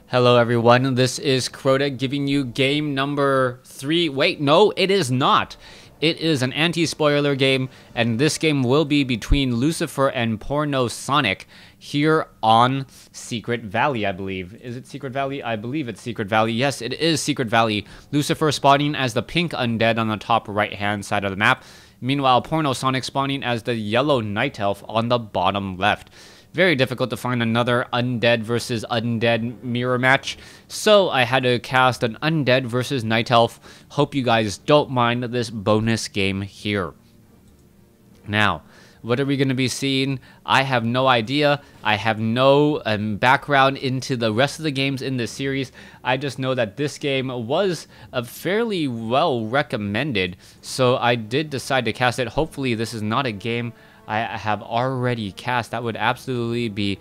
Hello everyone, this is Crota giving you game number 3. Wait, no, it is not. It is an anti-spoiler game, and this game will be between Lucifer and Porno Sonic here on Secret Valley, I believe. Is it Secret Valley? I believe it's Secret Valley. Yes, it is Secret Valley. Lucifer spawning as the pink undead on the top right-hand side of the map. Meanwhile, Porno Sonic spawning as the yellow night elf on the bottom left. Very difficult to find another undead versus undead mirror match, so I had to cast an undead versus night elf. Hope you guys don't mind this bonus game here. Now, what are we going to be seeing? I have no idea. I have no background into the rest of the games in this series. I just know that this game was fairly well recommended, so I did decide to cast it. Hopefully this is not a game I have already cast. That would absolutely be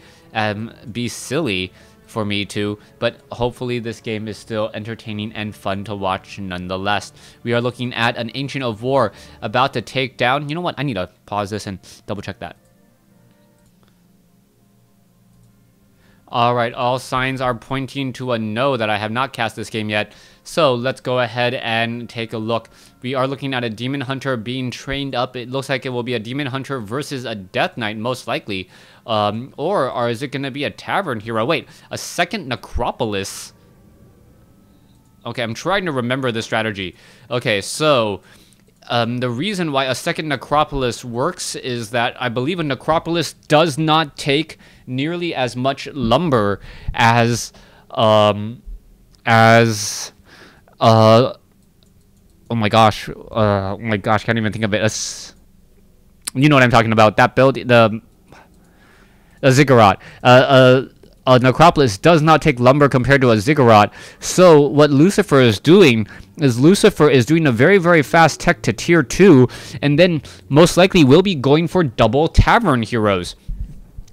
silly for me to, but hopefully this game is still entertaining and fun to watch nonetheless. We are looking at an Ancient of War about to take down. You know what? I need to pause this and double check that. Alright, all signs are pointing to a no that I have not cast this game yet. So let's go ahead and take a look. We are looking at a Demon Hunter being trained up. It looks like it will be a Demon Hunter versus a Death Knight, most likely. Or is it going to be a Tavern Hero? Wait, a second Necropolis? Okay, I'm trying to remember the strategy. Okay, so the reason why a second Necropolis works is that I believe a Necropolis does not take nearly as much lumber as oh my gosh, can't even think of it. You know what I'm talking about, that build, the ziggurat. A Necropolis does not take lumber compared to a ziggurat. So what Lucifer is doing is doing a very, very fast tech to tier 2, and then most likely will be going for double Tavern Heroes.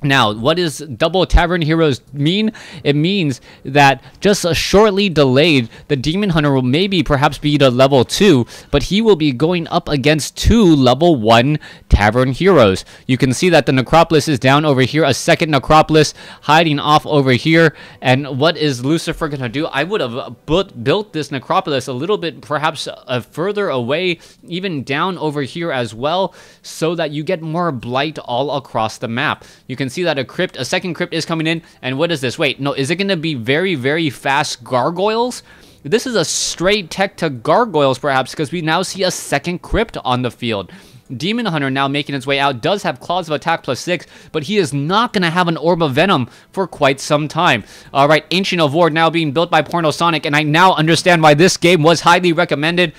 Now, what does double Tavern Heroes mean? It means that just a shortly delayed, the Demon Hunter will maybe perhaps be to level 2, but he will be going up against 2 level 1 Tavern Heroes. You can see that the Necropolis is down over here, a second Necropolis hiding off over here. And what is Lucifer going to do? I would have built this Necropolis a little bit perhaps further away, even down over here as well, so that you get more blight all across the map. You can see that a second crypt is coming in, and what is this? Wait, no, is it going to be very, very fast gargoyles? This is a straight tech to gargoyles, perhaps, because we now see a second crypt on the field. Demon Hunter now making its way out, does have Claws of Attack +6, but he is not going to have an Orb of Venom for quite some time. Alright, Ancient of War now being built by Porno Sonic, and I now understand why this game was highly recommended.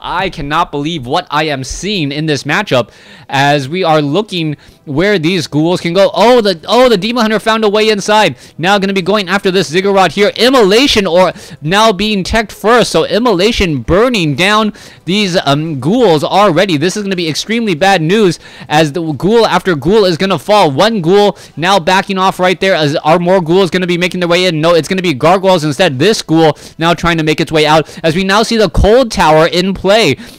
I cannot believe what I am seeing in this matchup as we are looking where these ghouls can go. Oh, the Demon Hunter found a way inside. Now going to be going after this ziggurat here. Immolation or now being teched first. So Immolation burning down these ghouls already. This is going to be extremely bad news as the ghoul after ghoul is going to fall. One ghoul now backing off right there as are more ghouls going to be making their way in. No, it's going to be gargoyles instead. This ghoul now trying to make its way out as we now see the Cold Tower in play.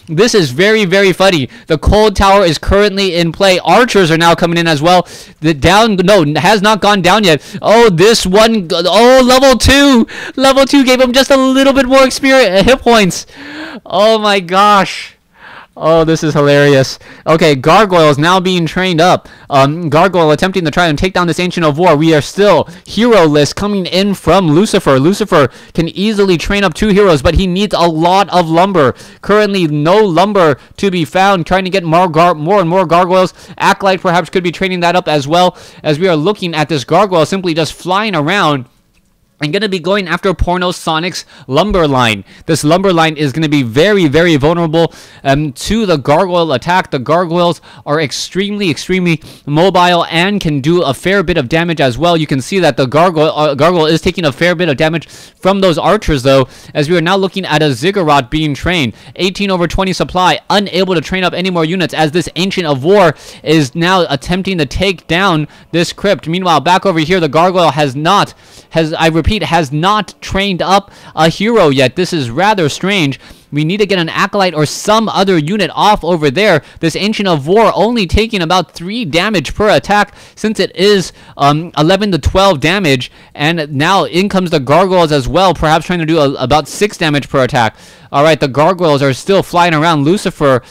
This is very, very funny. The Cold Tower is currently in play. Archers are now coming in as well. The down, no, has not gone down yet. Oh, this one, oh, level 2. Level 2 gave him just a little bit more experience, hit points. Oh my gosh. Oh, this is hilarious. Okay, Gargoyles now being trained up. Gargoyle attempting to try and take down this Ancient of War. We are still hero list coming in from Lucifer. Lucifer can easily train up 2 heroes, but he needs a lot of lumber. Currently, no lumber to be found. Trying to get more and more Gargoyles. Acolyte perhaps could be training that up as well, as we are looking at this Gargoyle simply just flying around. I'm going to be going after Porno Sonic's lumber line. This lumber line is going to be very, very vulnerable to the gargoyle attack. The gargoyles are extremely mobile and can do a fair bit of damage as well. You can see that the gargoyle is taking a fair bit of damage from those archers, though, as we are now looking at a ziggurat being trained. 18/20 supply, unable to train up any more units as this Ancient of War is now attempting to take down this crypt. Meanwhile, back over here, the gargoyle has not trained up a hero yet. This is rather strange. We need to get an Acolyte or some other unit off over there. This Ancient of War only taking about 3 damage per attack, since it is 11 to 12 damage. And now in comes the Gargoyles as well, perhaps trying to do about 6 damage per attack. All right, the Gargoyles are still flying around. Lucifer,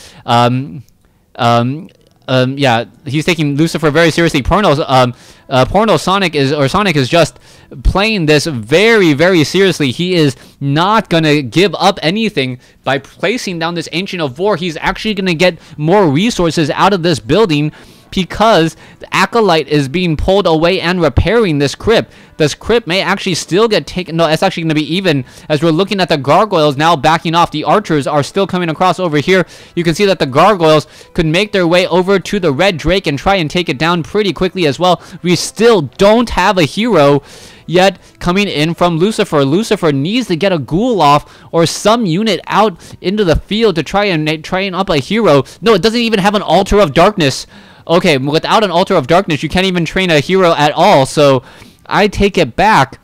yeah, he's taking Lucifer very seriously. Sonic is just playing this very, very seriously. He is not gonna give up anything by placing down this Ancient of War. He's actually gonna get more resources out of this building, because the Acolyte is being pulled away and repairing this crypt. This crypt may actually still get taken. No, it's actually going to be even, as we're looking at the Gargoyles now backing off. The Archers are still coming across over here. You can see that the Gargoyles could make their way over to the Red Drake and try and take it down pretty quickly as well. We still don't have a hero yet coming in from Lucifer. Lucifer needs to get a Ghoul off or some unit out into the field to try and train up a hero. No, it doesn't even have an Altar of Darkness. Okay, without an Altar of Darkness, you can't even train a hero at all, so I take it back.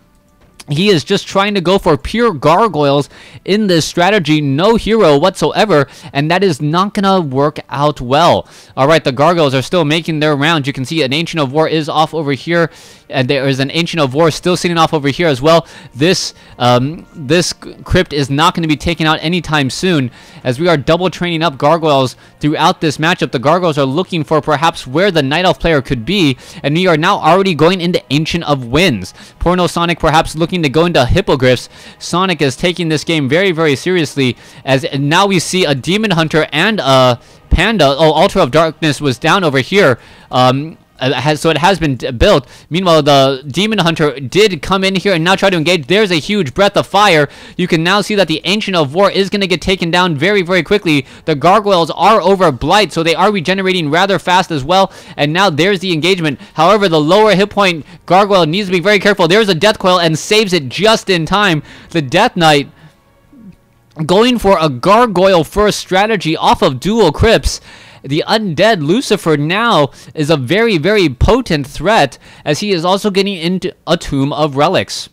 He is just trying to go for pure Gargoyles in this strategy, no hero whatsoever, and that is not gonna work out well. Alright, the Gargoyles are still making their rounds. You can see an Ancient of War is off over here, and there is an Ancient of War still sitting off over here as well. This crypt is not going to be taken out anytime soon, as we are double training up Gargoyles throughout this matchup. The Gargoyles are looking for perhaps where the Night Elf player could be, and we are now already going into Ancient of Winds. Sonic perhaps looking to go into Hippogriffs. Sonic is taking this game very, very seriously, as now we see a Demon Hunter and a Panda. Oh, Altar of Darkness was down over here. So it has been built. Meanwhile, the Demon Hunter did come in here and now try to engage. There's a huge breath of fire. You can now see that the Ancient of War is going to get taken down very, very quickly. The Gargoyles are over Blight, so they are regenerating rather fast as well. And now there's the engagement. However, the lower hit point Gargoyle needs to be very careful. There's a Death Coil and saves it just in time. The Death Knight going for a Gargoyle first strategy off of dual crypts. The Undead Lucifer now is a very, very potent threat, as he is also getting into a Tomb of Relics.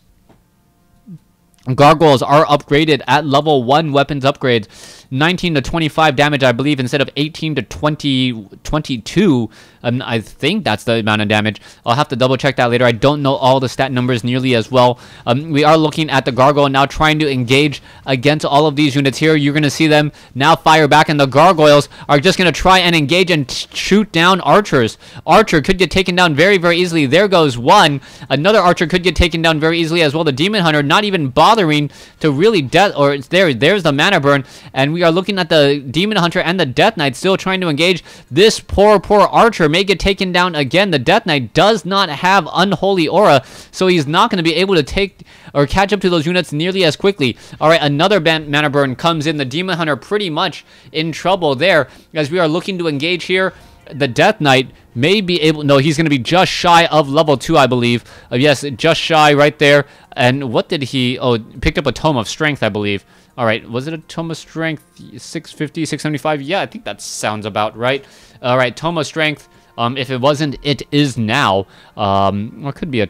Gargoyles are upgraded at level 1 weapons upgrades. 19 to 25 damage, I believe, instead of 18 to 22. I think that's the amount of damage. I'll have to double check that later. I don't know all the stat numbers nearly as well. We are looking at the Gargoyle now trying to engage against all of these units here. You're going to see them now fire back, and the Gargoyles are just going to try and engage and shoot down Archers. Archer could get taken down very, very easily. There goes one. Another Archer could get taken down very easily as well. The Demon Hunter not even bothering to really there's the mana burn, and we are looking at the Demon Hunter and the Death Knight still trying to engage. This poor Archer may get taken down again. The Death Knight does not have Unholy Aura, so he's not going to be able to take or catch up to those units nearly as quickly. Alright, another mana burn comes in. The Demon Hunter pretty much in trouble there, as we are looking to engage here. The Death Knight may be able... No, he's going to be just shy of level 2, I believe. Yes, just shy right there. And what did he... Oh, picked up a Tome of Strength, I believe. Alright, was it a Tome of Strength? 650, 675? Yeah, I think that sounds about right. Alright, Tome of Strength. If it wasn't, it is now. Or it could be a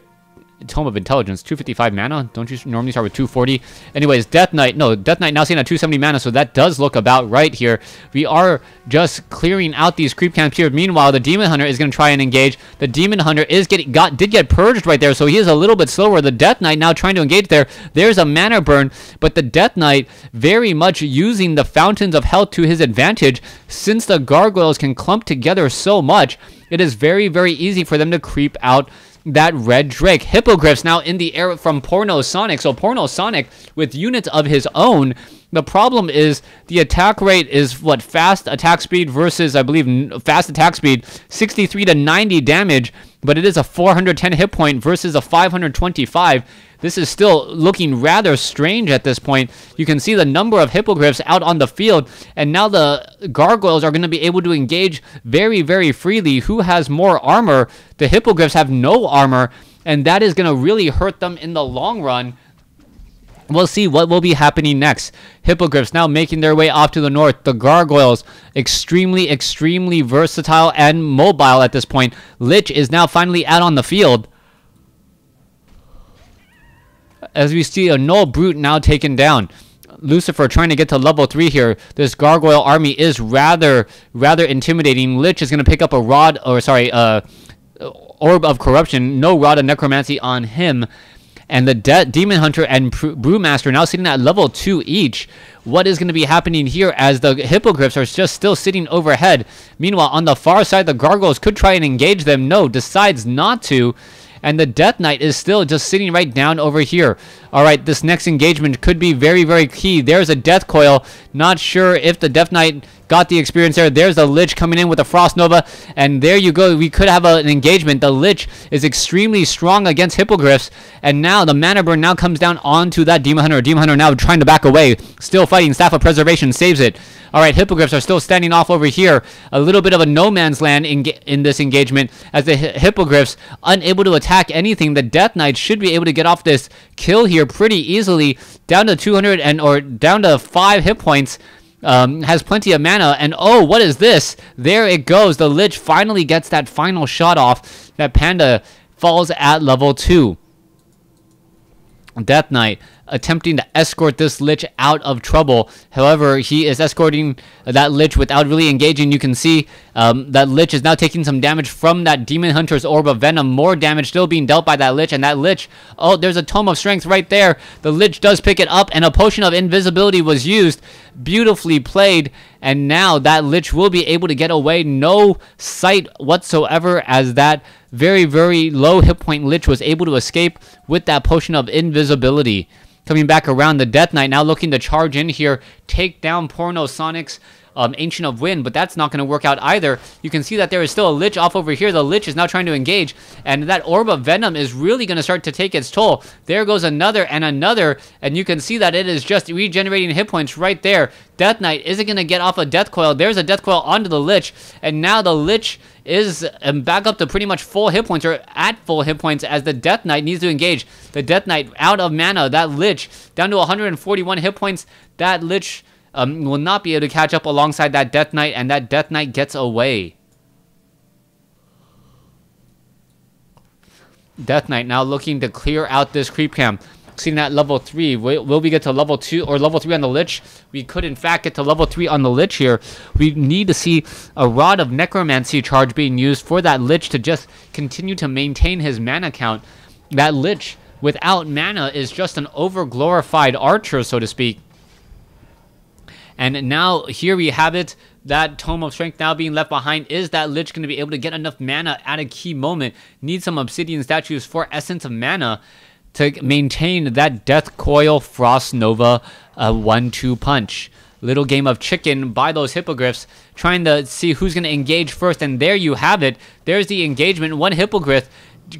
Tome of Intelligence, 255 mana. Don't you normally start with 240? Anyways, Death Knight. No, Death Knight now sitting at 270 mana, so that does look about right here. We are just clearing out these creep camps here. Meanwhile, the Demon Hunter is going to try and engage. The Demon Hunter is did get purged right there, so he is a little bit slower. The Death Knight now trying to engage there. There's a mana burn, but the Death Knight very much using the Fountains of Health to his advantage. Since the Gargoyles can clump together so much, it is very, very easy for them to creep out that Red Drake. Hippogriffs now in the air from Porno Sonic. So Porno Sonic with units of his own. The problem is the attack rate is what? Fast attack speed versus, I believe, fast attack speed, 63 to 90 damage, but it is a 410 hit point versus a 525. This is still looking rather strange at this point. You can see the number of Hippogriffs out on the field, and now the Gargoyles are going to be able to engage very, very freely. Who has more armor? The Hippogriffs have no armor, and that is going to really hurt them in the long run. We'll see what will be happening next. Hippogriffs now making their way off to the north. The Gargoyles, extremely, extremely versatile and mobile at this point. Lich is now finally out on the field, as we see a Null Brute now taken down. Lucifer trying to get to level 3 here. This gargoyle army is rather intimidating. Lich is going to pick up a rod, or sorry, orb of corruption. No rod of necromancy on him. And the demon hunter and brewmaster now sitting at level 2 each. What is going to be happening here as the hippogriffs are just still sitting overhead? Meanwhile, on the far side, the gargoyles could try and engage them. No, decides not to. And the Death Knight is still just sitting right down over here. All right, this next engagement could be very key. There's a Death Coil. Not sure if the Death Knight got the experience there. There's the Lich coming in with a Frost Nova. And there you go. We could have an engagement. The Lich is extremely strong against hippogriffs. And now the mana burn now comes down onto that Demon Hunter. Demon Hunter now trying to back away. Still fighting. Staff of Preservation saves it. All right, hippogriffs are still standing off over here. A little bit of a no man's land in this engagement as the hippogriffs unable to attack anything. The Death Knight should be able to get off this kill here pretty easily. Down to 200 or down to 5 hit points. Has plenty of mana. And oh, what is this? There it goes. The Lich finally gets that final shot off. That Panda falls at level 2. Death Knight attempting to escort this Lich out of trouble. However, he is escorting that Lich without really engaging. You can see that Lich is now taking some damage from that Demon Hunter's Orb of Venom. More damage still being dealt by that Lich. And that Lich, oh, there's a Tome of Strength right there. The Lich does pick it up, and a Potion of Invisibility was used. Beautifully played. And now that Lich will be able to get away. No sight whatsoever as that very low hit point Lich was able to escape with that Potion of Invisibility. Coming back around, the Death Knight now looking to charge in here, take down Porno Sonic's Ancient of Wind, but that's not going to work out either. You can see that there is still a Lich off over here. The Lich is now trying to engage, and that Orb of Venom is really going to start to take its toll. There goes another and another, and you can see that it is just regenerating hit points right there. Death Knight isn't going to get off a Death Coil. There's a Death Coil onto the Lich, and now the Lich is back up to pretty much full hit points, or at full hit points, as the Death Knight needs to engage. The Death Knight out of mana. That Lich down to 141 hit points. That Lich will not be able to catch up alongside that Death Knight, and that Death Knight gets away. Death Knight now looking to clear out this creep camp. Seeing that level 3. Will we get to level 2 or level 3 on the Lich? We could in fact get to level 3 on the Lich here. We need to see a Rod of Necromancy charge being used for that Lich to just continue to maintain his mana count. That Lich without mana is just an over-glorified archer, so to speak. And now here we have it. That Tome of Strength now being left behind. Is that Lich going to be able to get enough mana at a key moment? Need some Obsidian statues for Essence of Mana to maintain that Death Coil Frost Nova 1-2 punch. Little game of chicken by those hippogriffs, trying to see who's going to engage first. And there you have it. There's the engagement. One hippogriff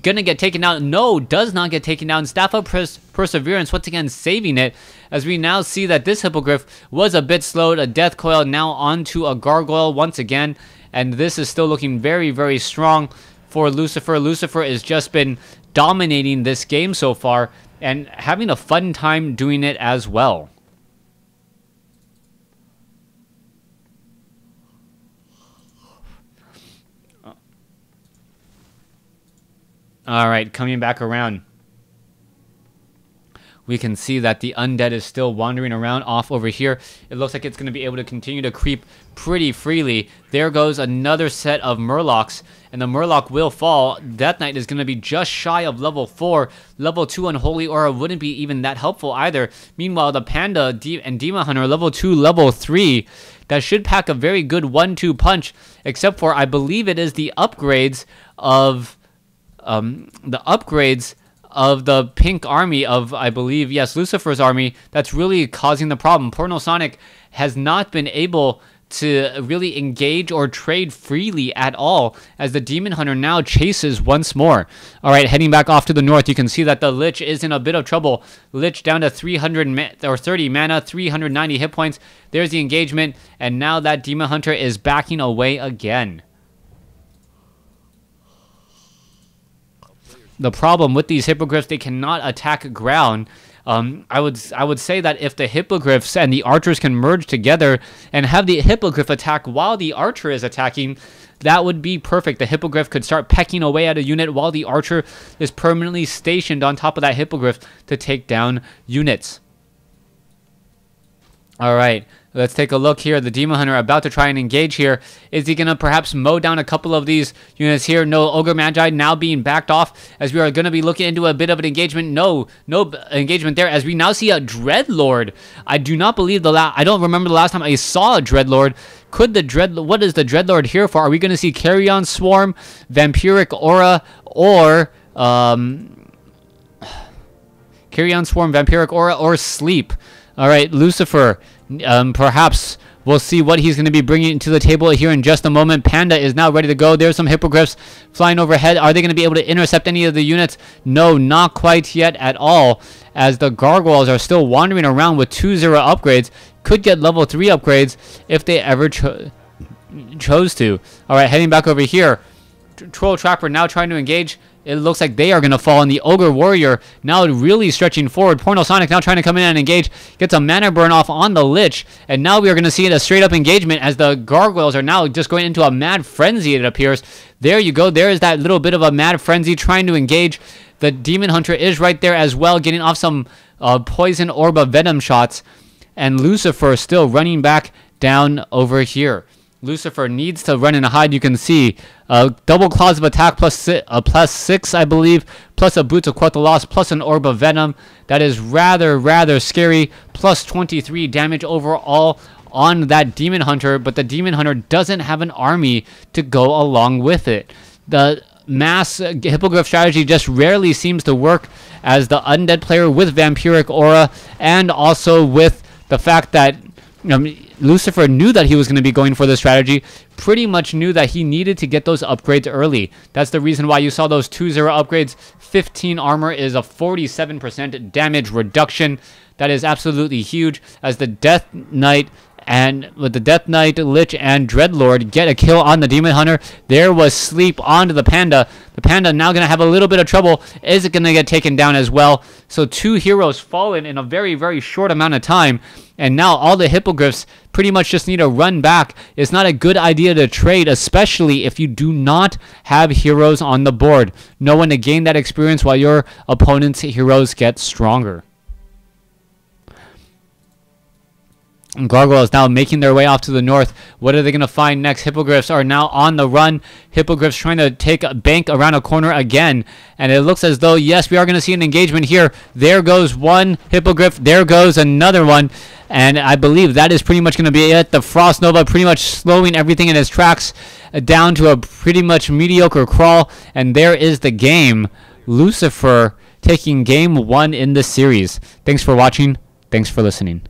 gonna get taken down. No, does not get taken down. Staff of Perseverance once again saving it, as we now see that this hippogriff was a bit slowed. A Death Coil now onto a gargoyle once again, and this is still looking very strong for Lucifer. Lucifer has just been dominating this game so far and having a fun time doing it as well. All right, coming back around, we can see that the Undead is still wandering around off over here. It looks like it's going to be able to continue to creep pretty freely. There goes another set of Murlocs, and the Murloc will fall. Death Knight is going to be just shy of level 4. Level 2 Unholy Aura wouldn't be even that helpful either. Meanwhile, the Panda and Demon Hunter, level 2, level 3, that should pack a very good 1-2 punch, except for, I believe it is the upgrades of the pink army of, I believe, yes, Lucifer's army, that's really causing the problem. Porno Sonic has not been able to really engage or trade freely at all, as the Demon Hunter now chases once more. All right, heading back off to the north, you can see that the Lich is in a bit of trouble. Lich down to 330 mana, 390 hit points. There's the engagement, and now that Demon Hunter is backing away again. The problem with these hippogriffs, they cannot attack ground. I would say that if the hippogriffs and the archers can merge together and have the hippogriff attack while the archer is attacking, that would be perfect. The hippogriff could start pecking away at a unit while the archer is permanently stationed on top of that hippogriff to take down units. All right, let's take a look here. The Demon Hunter about to try and engage here. Is he going to perhaps mow down a couple of these units here? No, Ogre Magi now being backed off as we are going to be looking into a bit of an engagement. No engagement there as we now see a Dreadlord. I do not believe I don't remember the last time I saw a Dreadlord. What is the Dreadlord here for? Are we going to see Carrion Swarm, Vampiric Aura, or Carrion Swarm, Vampiric Aura, or Sleep? All right, Lucifer, perhaps we'll see what he's going to be bringing to the table here in just a moment. Panda is now ready to go. There's some Hippogriffs flying overhead. Are they going to be able to intercept any of the units? No, not quite yet at all, as the Gargoyles are still wandering around with 2-0 upgrades. Could get level 3 upgrades if they ever chose to. All right, heading back over here. Troll Trapper now trying to engage. It looks like they are going to fall, and the Ogre Warrior now really stretching forward. Porno Sonic now trying to come in and engage. Gets a mana burn off on the Lich, and now we are going to see a straight-up engagement as the Gargoyles are now just going into a mad frenzy, it appears. There you go. There is that little bit of a mad frenzy trying to engage. The Demon Hunter is right there as well, getting off some Poison Orb of Venom shots, and Lucifer still running back down over here. Lucifer needs to run and hide. You can see double claws of attack plus 6, I believe, plus a Boots of Quetzalcoatl, plus an Orb of Venom. That is rather scary. Plus 23 damage overall on that Demon Hunter, but the Demon Hunter doesn't have an army to go along with it. The mass Hippogriff strategy just rarely seems to work, as the Undead player with Vampiric Aura, and also with the fact that Lucifer knew that he was going to be going for the strategy, pretty much knew that he needed to get those upgrades early. That's the reason why you saw those 2-0 upgrades. 15 armor is a 47% damage reduction. That is absolutely huge, as the Death Knight and with the Death Knight, Lich, and Dreadlord get a kill on the Demon Hunter. There was Sleep onto the Panda. The Panda now going to have a little bit of trouble. Is it going to get taken down as well? So 2 heroes fallen in a very short amount of time. And now all the Hippogriffs pretty much just need to run back. It's not a good idea to trade, especially if you do not have heroes on the board. No one to gain that experience while your opponent's heroes get stronger. Gargoyles now making their way off to the north. What are they going to find next? Hippogriffs are now on the run. Hippogriffs trying to take a bank around a corner again. And it looks as though, yes, we are going to see an engagement here. There goes one Hippogriff. There goes another one. And I believe that is pretty much going to be it. The Frost Nova pretty much slowing everything in its tracks down to a pretty much mediocre crawl. And there is the game. Lucifer taking game 1 in the series. Thanks for watching. Thanks for listening.